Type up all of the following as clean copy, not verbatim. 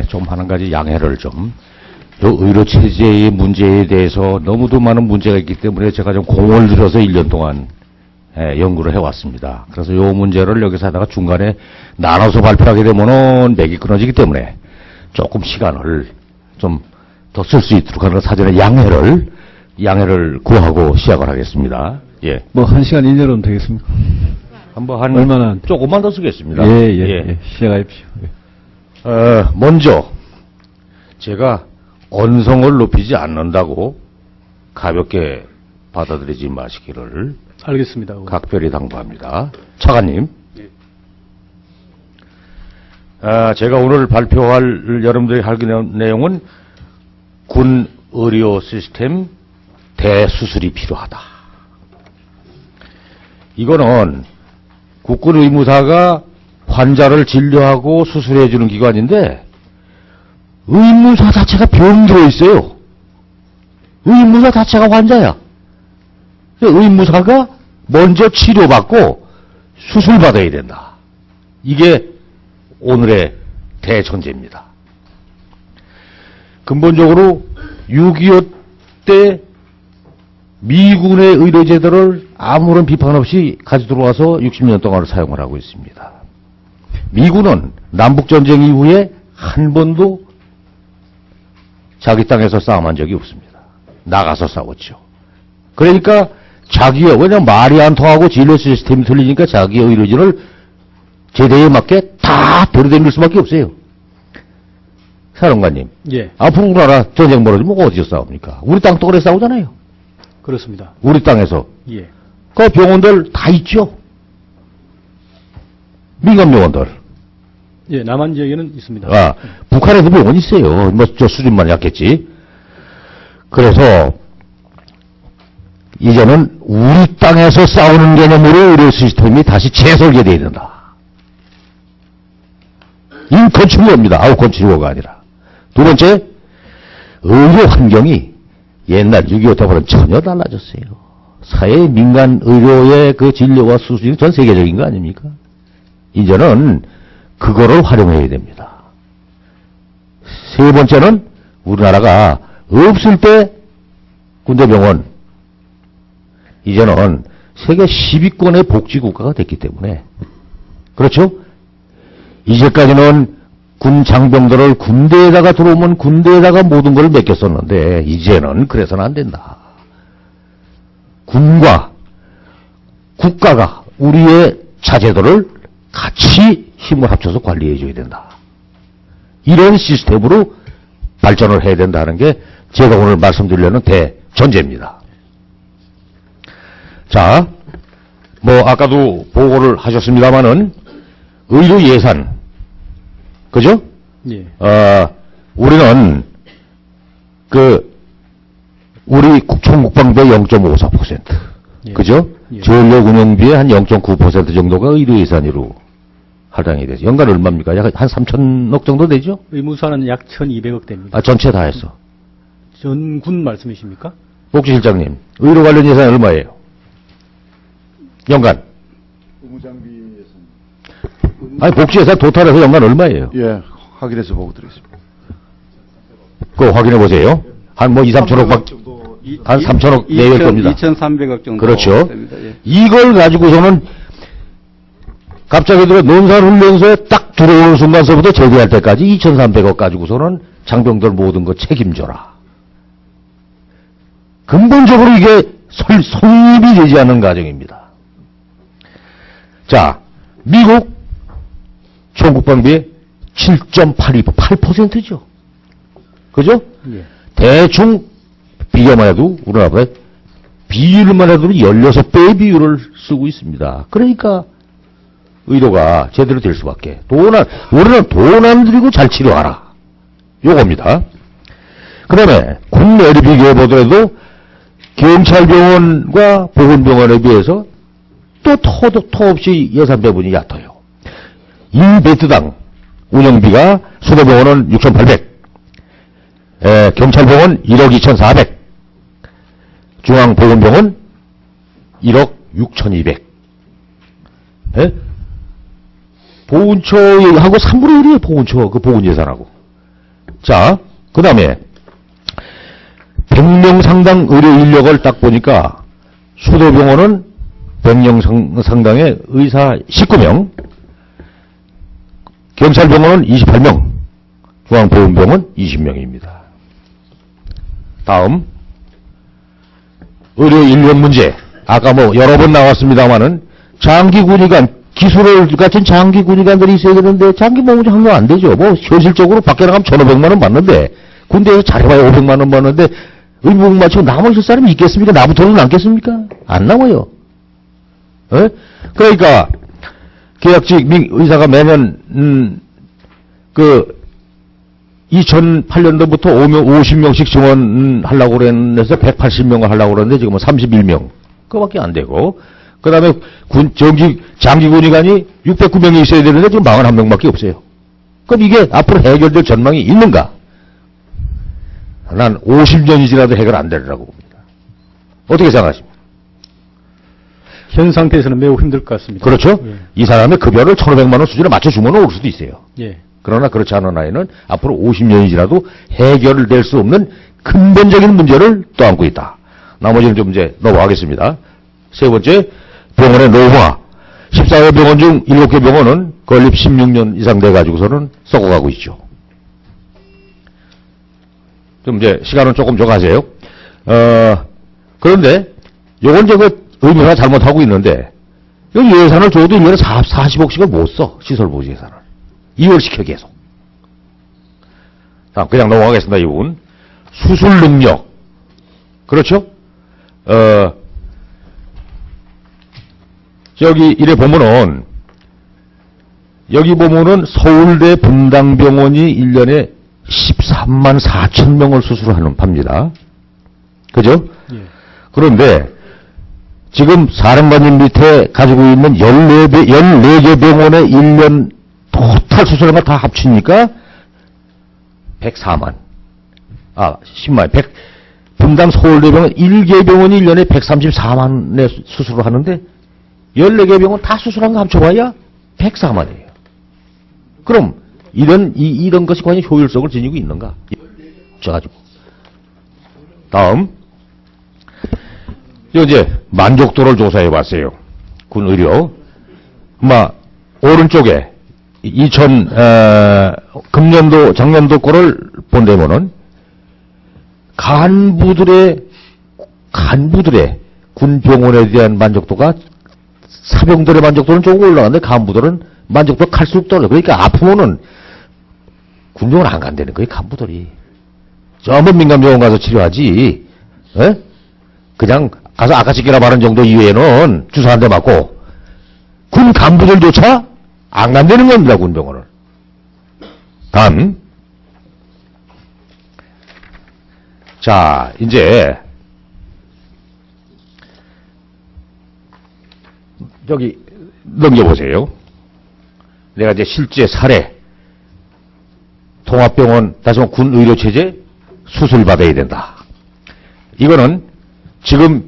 좀 하는 가지 양해를 좀. 요 의료 체제의 문제에 대해서 너무도 많은 문제가 있기 때문에 제가 좀 공을 들여서 1년 동안 연구를 해왔습니다. 그래서 요 문제를 여기서 하다가 중간에 나눠서 발표하게 되면은 맥이 끊어지기 때문에 조금 시간을 좀 더 쓸 수 있도록 하는 사전에 양해를 구하고 시작을 하겠습니다. 예. 뭐, 1시간 이내로는 되겠습니까? 한번 한, 얼마나? 조금만 더 쓰겠습니다. 예. 시작하십시오. 먼저, 제가 언성을 높이지 않는다고 가볍게 받아들이지 마시기를 알겠습니다. 각별히 당부합니다. 차관님. 예. 제가 오늘 발표할, 여러분들이 할 내용은 군 의료 시스템 대수술이 필요하다. 이거는 국군 의무사가 환자를 진료하고 수술해주는 기관인데 의무사 자체가 병들어 있어요. 의무사 자체가 환자야. 의무사가 먼저 치료받고 수술받아야 된다. 이게 오늘의 대전제입니다. 근본적으로 6.25 때 미군의 의료제도를 아무런 비판 없이 가져 들어와서 60년 동안 사용을 하고 있습니다. 미군은 남북전쟁 이후에 한 번도 자기 땅에서 싸움한 적이 없습니다. 나가서 싸웠죠. 그러니까 자기의, 왜냐면 말이 안 통하고 진료 시스템이 틀리니까 자기의 의료진을 제대에 맞게 다 들이댈 수밖에 없어요. 사령관님. 예. 앞으로 우리나라 전쟁 벌어지면 어디서 싸웁니까? 우리 땅 떠그래 싸우잖아요. 그렇습니다. 우리 땅에서. 예. 그 병원들 다 있죠. 민간 병원들. 예, 남한 지역에는 있습니다. 북한에도 병원 있어요. 뭐, 저 수준만 약했지. 그래서, 이제는 우리 땅에서 싸우는 개념으로 의료 시스템이 다시 재설계되어야 된다. 인컨츄리오입니다. 아웃컨츄리오가 아니라. 두 번째, 의료 환경이 옛날 6.25 때보다는 전혀 달라졌어요. 사회 민간 의료의 그 진료와 수술이 전 세계적인 거 아닙니까? 이제는 그거를 활용해야 됩니다. 세 번째는 우리나라가 없을 때 군대병원, 이제는 세계 10위권의 복지국가가 됐기 때문에, 그렇죠? 이제까지는 군 장병들을 군대에다가 들어오면 군대에다가 모든 걸 맡겼었는데 이제는 그래서는 안 된다. 군과 국가가 우리의 자제들을 같이 힘을 합쳐서 관리해 줘야 된다. 이런 시스템으로 발전을 해야 된다는 게 제가 오늘 말씀드리려는 대전제입니다. 자, 뭐 아까도 보고를 하셨습니다마는 의료 예산, 그죠? 예. 우리는 우리 총국방비의 0.54%, 예. 그죠? 예. 전력 운영비의 한 0.9% 정도가 의료 예산으로 할당이 되죠. 연간 얼마입니까? 약 한 3천억 정도 되죠? 의무사는 약 1,200억 됩니다. 전체 다 했어. 전군 말씀이십니까? 복지실장님, 의료 관련 예산 얼마예요? 연간? 의무장비 예산. 아니, 복지 예산 토탈해서 연간 얼마예요? 예, 확인해서 보고 드리겠습니다. 그거 확인해 보세요. 한 뭐 2, 3천억 한 3천억 내외일 겁니다. 2,300억 정도. 그렇죠. 됩니다. 예. 이걸 가지고서는 갑자기 들어 논산훈련소에 딱 들어오는 순간서부터 제대할 때까지 2,300억 가지고서는 장병들 모든 거 책임져라. 근본적으로 이게 성립이 되지 않는 과정입니다. 자, 미국 총국방비의 7.82%죠. 그죠? 예. 대충 비교만 해도 우리나라보다 비율만 해도 16배의 비율을 쓰고 있습니다. 그러니까 의료가 제대로 될 수밖에. 우리는 돈 안 들이고 잘 치료하라. 요겁니다. 그 다음에 국내를 비교해 보더라도 경찰병원과 보건병원에 비해서 또 터없이 예산 배분이 얕아요. 1베트당 운영비가 수도병원은 6,800, 경찰병원 1억 2,400, 중앙보건병원 1억 6,200. 보훈처하고 3분의 1이에요, 보훈처, 그 보훈 예산하고. 자, 그 다음에 100명 상당 의료 인력을 딱 보니까 수도병원은 100명 상당의 의사 19명, 경찰병원은 28명, 중앙보건병원 20명입니다. 다음 의료 인력 문제. 아까 뭐 여러 번 나왔습니다만은 장기군의관, 기술을 같은 장기군의관들이 있어야 되는데 장기보험이 한명 안 되죠. 뭐 현실적으로 밖에 나가면 1,500만 원 받는데 군대에서 잘해봐야 500만 원 받는데 의무복 마치고 남으실 사람이 있겠습니까? 나부터는 남겠습니까? 안 남아요. 에? 그러니까 계약직 의사가 매년 2008년도부터 50명씩 증원하려고 그랬는데 180명을 하려고 그랬는데 지금은 31명. 그거밖에 안 되고. 그 다음에 장기군의관이 609명이 있어야 되는데 지금 41명밖에 없어요. 그럼 이게 앞으로 해결될 전망이 있는가? 난 50년이 지나도 해결 안 되리라고 봅니다. 어떻게 생각하십니까? 현 상태에서는 매우 힘들 것 같습니다. 그렇죠? 예. 이 사람의 급여를 1,500만 원 수준에 맞춰주면 올 수도 있어요. 예. 그러나 그렇지 않은 아이는 앞으로 50년이 지나도 해결될 수 없는 근본적인 문제를 떠안고 있다. 나머지는 좀 이제 넘어가겠습니다. 세 번째, 병원의 노후화. 14개 병원 중 7개 병원은 건립 16년 이상 돼가지고서는 썩어가고 있죠. 좀 이제 시간은 조금 좀 가세요. 그런데 요건 이제 의무가 잘못하고 있는데 여기 예산을 줘도 1년에 40억씩을 못 써. 시설보수 예산을. 2월시켜 계속. 다음 그냥 넘어가겠습니다. 이 부분. 수술 능력. 그렇죠? 여기 이래 보면은 여기 보면은 서울대 분당병원이 1년에 13만 4천 명을 수술하는 팝니다. 그죠? 예. 그런데 지금 사령관님 밑에 가지고 있는 14개 병원의 1년 토탈 수술한 거 다 합치니까 104만. 10만. 분당 서울대병원 1개 병원이 1년에 134만의 수술을 하는데 14개 병원 다 수술한 거 합쳐봐야 104만이에요. 그럼 이런 것이 과연 효율성을 지니고 있는가? 가지고. 다음. 이제 만족도를 조사해 봤어요. 군 의료. 오른쪽에 금년도, 작년도 거를 본다면은 간부들의 군 병원에 대한 만족도가 사병들의 만족도는 조금 올라가는데 간부들은 만족도가 갈수록 떨어져. 그러니까 아프면은 군병원 안 간다는 거예요, 간부들이. 전부 민간병원 가서 치료하지. 에? 그냥 가서 아까치기라 말한 정도 이외에는 주사 한 대 맞고 군 간부들조차 안 간다는 겁니다, 군병원을. 다음. 자, 이제 여기 넘겨보세요. 내가 이제 실제 사례 통합병원 다시 말해 군 의료체제 수술 받아야 된다. 이거는 지금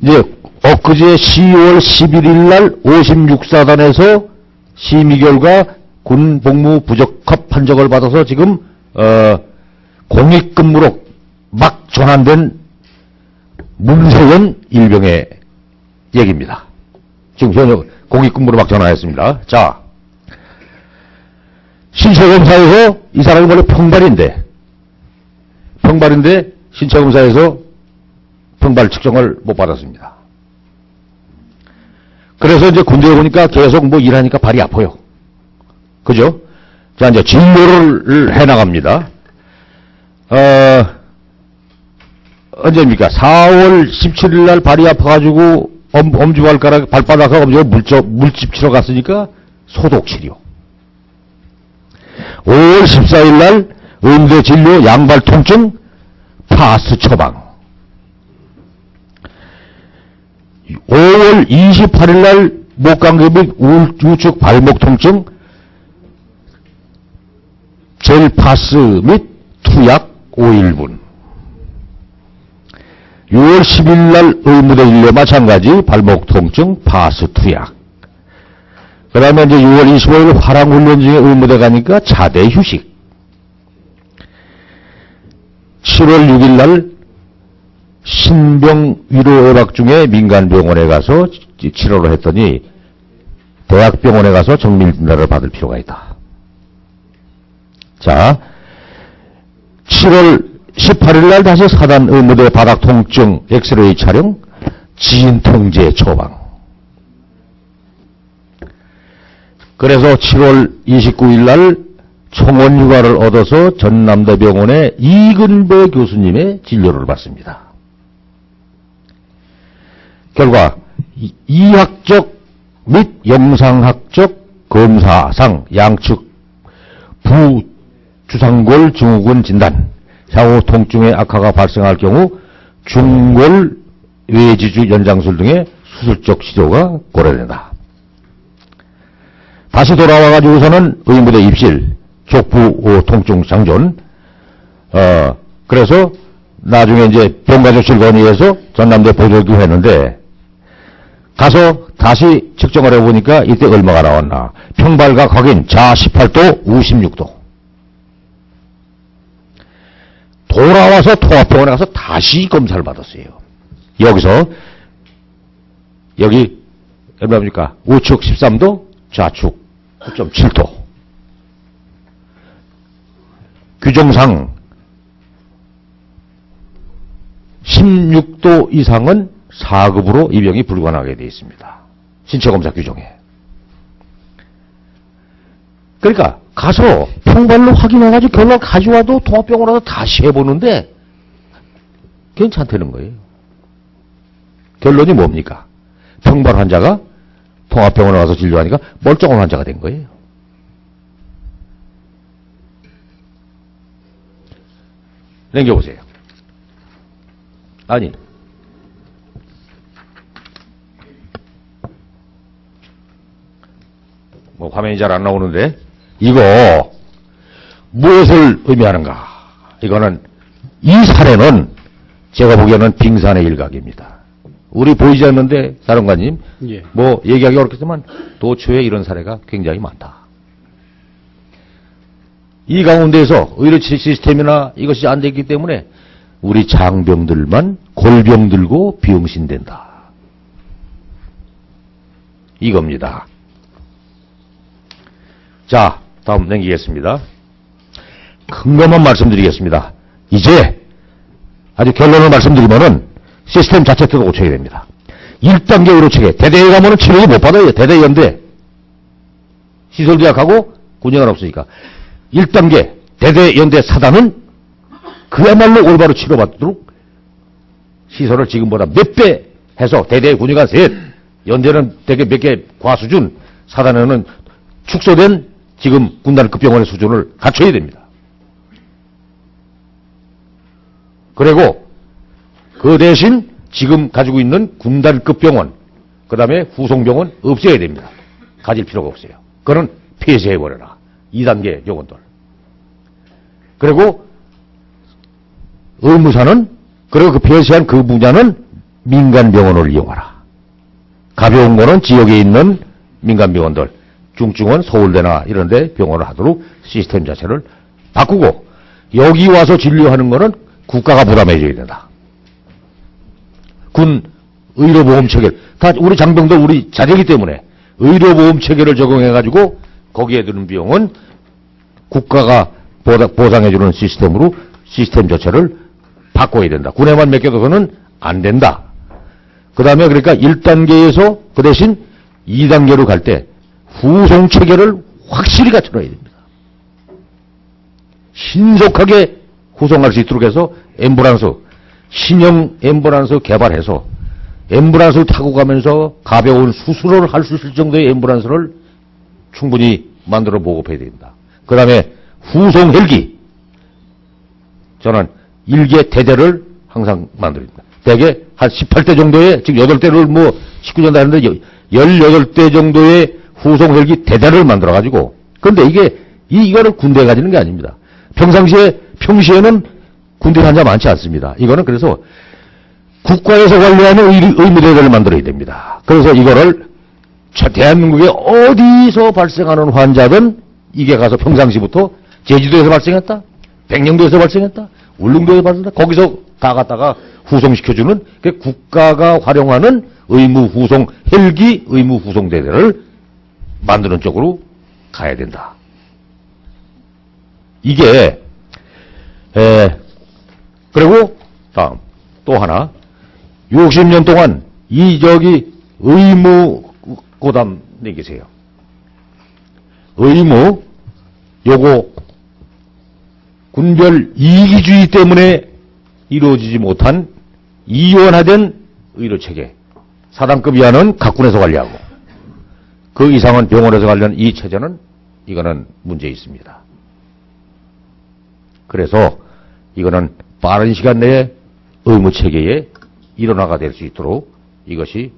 이제 엊그제 10월 11일 날 56사단에서 심의 결과 군 복무 부적합 판정을 받아서 지금 공익근무로 막 전환된 문세원 일병의 얘기입니다. 지금 현재 공익근무로 막 전환했습니다. 자, 신체검사에서 이 사람이 원래 평발인데 신체검사에서 평발 측정을 못 받았습니다. 그래서 이제 군대에 보니까 계속 일하니까 발이 아파요. 그죠? 자, 이제 진료를 해나갑니다. 언제입니까? 4월 17일 날 발이 아파가지고 엄지발가락, 발바닥하고 물집 치러 갔으니까 소독치료. 5월 14일 날 의무대 진료 양발 통증 파스 처방. 5월 28일 날 목감기 및 우측 발목 통증 젤 파스 및 투약 5일분. 6월 10일 날 의무대 진료 마찬가지 발목 통증 파스 투약. 그 다음에 이제 6월 25일 화랑훈련 중에 의무대 가니까 자대 휴식. 7월 6일 날 신병 위로 예방 중에 민간병원에 가서 치료를 했더니 대학병원에 가서 정밀진단을 받을 필요가 있다. 자, 7월 18일 날 다시 사단 의무대 바닥 통증 엑스레이 촬영, 진통제 처방. 그래서 7월 29일 날 청원 휴가를 얻어서 전남대병원의 이근배 교수님의 진료를 받습니다. 결과 이학적 및 영상학적 검사상 양측 부주상골 증후군 진단, 향후 통증의 악화가 발생할 경우 중골 외지주 연장술 등의 수술적 치료가 고려된다. 다시 돌아와가지고서는 의무대 입실, 족부 통증 장전, 그래서 나중에 이제 병가조실건의해서 전남대 보조기로 했는데, 가서 다시 측정을 해보니까 이때 얼마가 나왔나. 평발각 확인, 자 18도, 우 16도. 돌아와서 통합병원에 가서 다시 검사를 받았어요. 여기서, 여기, 얼마입니까? 우측 13도, 좌측 9.7도. 규정상 16도 이상은 4급으로 이 병이 불가능하게 되어 있습니다. 신체검사 규정에. 그러니까 가서 평발로 확인해가지고 결과 가져와도 통합병원 와서 다시 해보는데 괜찮다는 거예요. 결론이 뭡니까? 평발 환자가 통합병원에 와서 진료하니까 멀쩡한 환자가 된 거예요. 넘겨보세요. 아니, 뭐 화면이 잘 안 나오는데 이거 무엇을 의미하는가? 이거는 이 사례는 제가 보기에는 빙산의 일각입니다. 우리 보이지 않는데 사령관님, 예. 뭐 얘기하기 어렵겠지만 도처에 이런 사례가 굉장히 많다. 이 가운데서 의료 시스템이나 이것이 안 됐기 때문에 우리 장병들만 골병 들고 비응신된다. 이겁니다. 자, 다음 넘기겠습니다. 큰 것만 말씀드리겠습니다. 이제 아주 결론을 말씀드리면은 시스템 자체도 고쳐야 됩니다. 1단계 의료체계, 대대에 가면은 치료를 못 받아요. 대대 연대. 시설도 약하고 군의관 없으니까. 1단계 대대 연대 사단은 그야말로 올바로 치료받도록 시설을 지금보다 몇 배 해서 대대 군의관 셋, 연대는 대개 몇 개 과수준, 사단에는 축소된 지금 군단급 병원의 수준을 갖춰야 됩니다. 그리고 그 대신 지금 가지고 있는 군단급 병원, 그 다음에 후송병원 없애야 됩니다. 가질 필요가 없어요. 그거는 폐쇄해버려라. 2단계 병원들. 그리고 의무사는, 그리고 그 폐쇄한 그 분야는 민간병원을 이용하라. 가벼운 거는 지역에 있는 민간병원들, 중증은 서울대나 이런 데 병원을 하도록 시스템 자체를 바꾸고, 여기 와서 진료하는 거는 국가가 부담해줘야 된다. 군 의료보험 체계, 다 우리 장병도 우리 자제이기 때문에 의료보험 체계를 적용해가지고 거기에 드는 비용은 국가가 보상해주는 시스템으로 시스템 자체를 바꿔야 된다. 군에만 맡겨둬서는 안 된다. 그 다음에 그러니까 1단계에서 그 대신 2단계로 갈 때 후송 체계를 확실히 갖춰놔야 됩니다. 신속하게 후송할 수 있도록 해서 앰뷸런스, 신형 앰뷸런스 개발해서 앰뷸런스를 타고 가면서 가벼운 수술을 할 수 있을 정도의 앰뷸런스를 충분히 만들어 보급해야 된다. 그 다음에 후송 헬기, 저는 1개 대대를 항상 만듭니다. 대개 한 18대 정도의, 지금 8대를 뭐 19년 다 했는데 18대 정도의 후송 헬기 대대를 만들어가지고, 근데 이거를 군대에 가지는 게 아닙니다. 평시에는 군대 환자 많지 않습니다. 이거는 그래서 국가에서 관리하는 의무대대를 만들어야 됩니다. 그래서 이거를 대한민국에 어디서 발생하는 환자든 이게 가서 평상시부터 제주도에서 발생했다, 백령도에서 발생했다, 울릉도에 받는다. 거기서 다 갖다가 후송시켜주는 국가가 활용하는 의무 후송 헬기 의무 후송 대대를 만드는 쪽으로 가야 된다. 이게 그리고 다음 또 하나 60년 동안 의무 고담 내기세요. 의무 요거 군별 이기주의 때문에 이루어지지 못한 이원화된 의료체계 사단급 이하는 각군에서 관리하고 그 이상은 병원에서 관리하는 이 체제는 이거는 문제 있습니다. 그래서 이거는 빠른 시간 내에 의무체계의 일원화가 될 수 있도록 이것이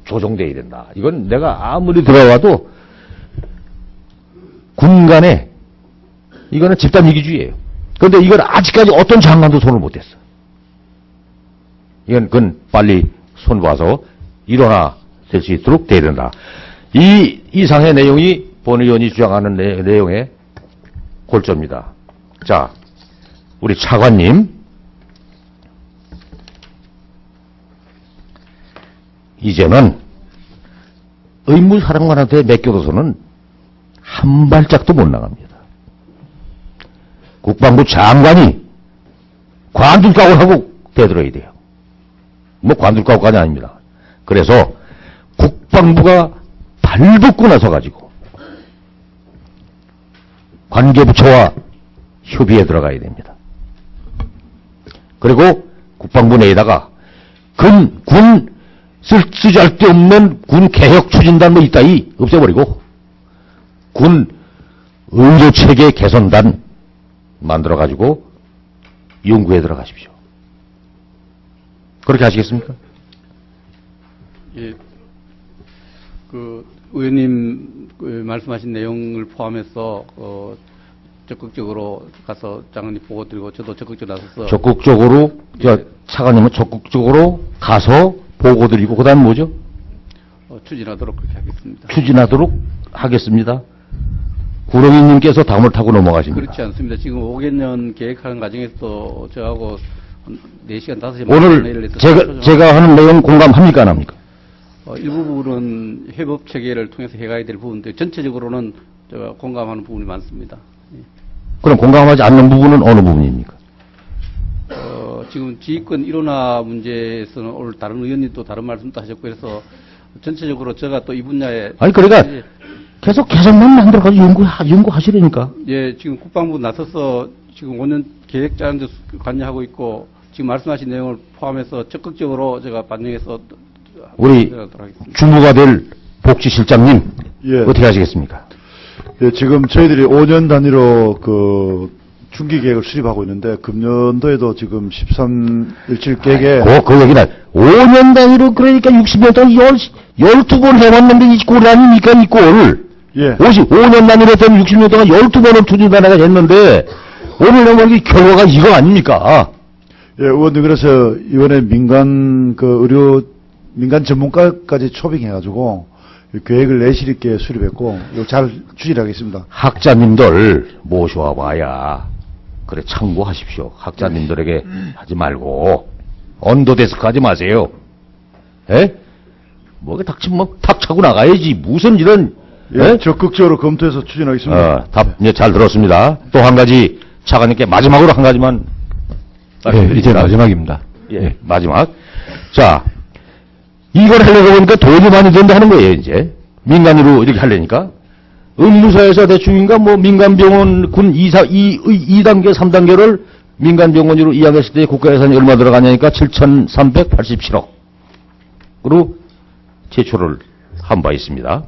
조정돼야 된다. 이건 내가 아무리 들어와도 군 간에 이거는 집단 이기주의예요. 그런데 이건 아직까지 어떤 장관도 손을 못 댔어. 이건 그건 빨리 손봐서 일어나 될 수 있도록 돼야 된다. 이 이상의 내용이 본 의원이 주장하는 내용의 골조입니다. 자, 우리 차관님 이제는 의무사령관한테 맡겨둬서는 한 발짝도 못 나갑니다. 국방부 장관이 관둘각을 하고 대들어야 돼요. 뭐 관둘각까지 아닙니다. 그래서 국방부가 발벗고 나서가지고 관계부처와 협의에 들어가야 됩니다. 그리고 국방부 내에다가 군 쓰잘데없는 군 개혁 추진단 뭐 이따위 없애버리고 군 의료체계 개선단 만들어가지고 연구에 들어가십시오. 그렇게 하시겠습니까? 예, 그 의원님 말씀하신 내용을 포함해서 적극적으로 가서 장관님 보고 드리고 저도 적극적으로 나서서 적극적으로 예. 차관님은 적극적으로 가서 보고 드리고 그다음 뭐죠? 추진하도록 그렇게 하겠습니다. 추진하도록 하겠습니다. 구렁이님께서 담을 타고 넘어가십니다. 그렇지 않습니다. 지금 5개년 계획하는 과정에서 저하고 4시간 5시간 오늘 제가 하는 내용 공감합니까 안 합니까? 일부 부분은 회법 체계를 통해서 해가야 될 부분인데 전체적으로는 제가 공감하는 부분이 많습니다. 그럼 공감하지 않는 부분은 어느 부분입니까? 지금 지휘권 일원화 문제에서는 오늘 다른 의원님도 다른 말씀도 하셨고 해서 전체적으로 제가 또 이 분야에 아니 그러니까 계속만 만들어가지고 연구하시려니까. 예, 지금 국방부 나서서 지금 5년 계획 짜는 데 관여하고 있고 지금 말씀하신 내용을 포함해서 적극적으로 제가 반영해서 우리 주무가 될 복지실장님 예. 어떻게 하시겠습니까? 예, 지금 저희들이 5년 단위로 그 중기 계획을 수립하고 있는데 금년도에도 지금 1317 계획에 그 얘기는 5년 단위로 그러니까 60년 동안 12번 해왔는데 이 꼴 아닙니까 이 꼴. 예. 5년 단위로 했던 60년 동안 12번을 추진단회가 했는데 오늘 나온 결과가 이거 아닙니까? 예, 의원님 그래서 이번에 민간 전문가까지 초빙해가지고 계획을 내실 있게 수립했고 이거 잘 추진하겠습니다. 학자님들 모셔와 봐야 그래 참고하십시오. 학자님들에게 하지 말고 언더데스크 하지 마세요. 에? 뭐가 닥치면 탁 차고 나가야지 무슨 이런 예, 적극적으로 검토해서 추진하겠습니다. 답 이제 잘 들었습니다. 또 한 가지 차관님께 마지막으로 한 가지만 네, 이제 마지막입니다. 예, 마지막. 자, 이걸 하려고 보니까 돈이 많이 든다 하는 거예요, 이제. 민간으로 이렇게 하려니까. 의무사에서 대충인가, 뭐, 민간병원, 군 2단계, 3단계를 민간병원으로 이양했을 때 국가 예산이 얼마 들어가냐니까 7,387억. 으로 제출을 한 바 있습니다.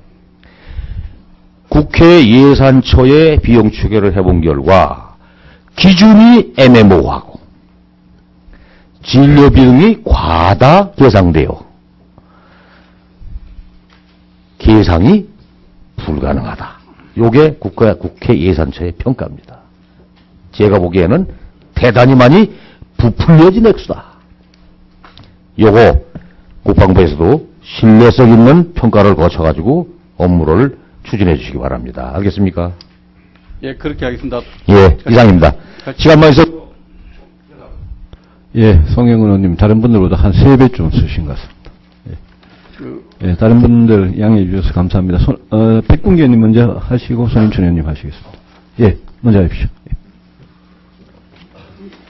국회 예산처에 비용 추계를 해본 결과, 기준이 애매모호하고, 진료 비용이 과다 계상되어 계상이 불가능하다. 요게 국회 예산처의 평가입니다. 제가 보기에는 대단히 많이 부풀려진 액수다. 요거 국방부에서도 신뢰성 있는 평가를 거쳐가지고 업무를 추진해 주시기 바랍니다. 알겠습니까? 예, 그렇게 하겠습니다. 예, 이상입니다. 시간만 있어 예, 송영근 의원님 다른 분들보다 한 3배쯤 쓰신 것 같습니다. 예, 다른 분들 양해해 주셔서 감사합니다. 백군기 의원님 먼저 하시고 손임춘 의원님 하시겠습니다. 예, 먼저 하십시오.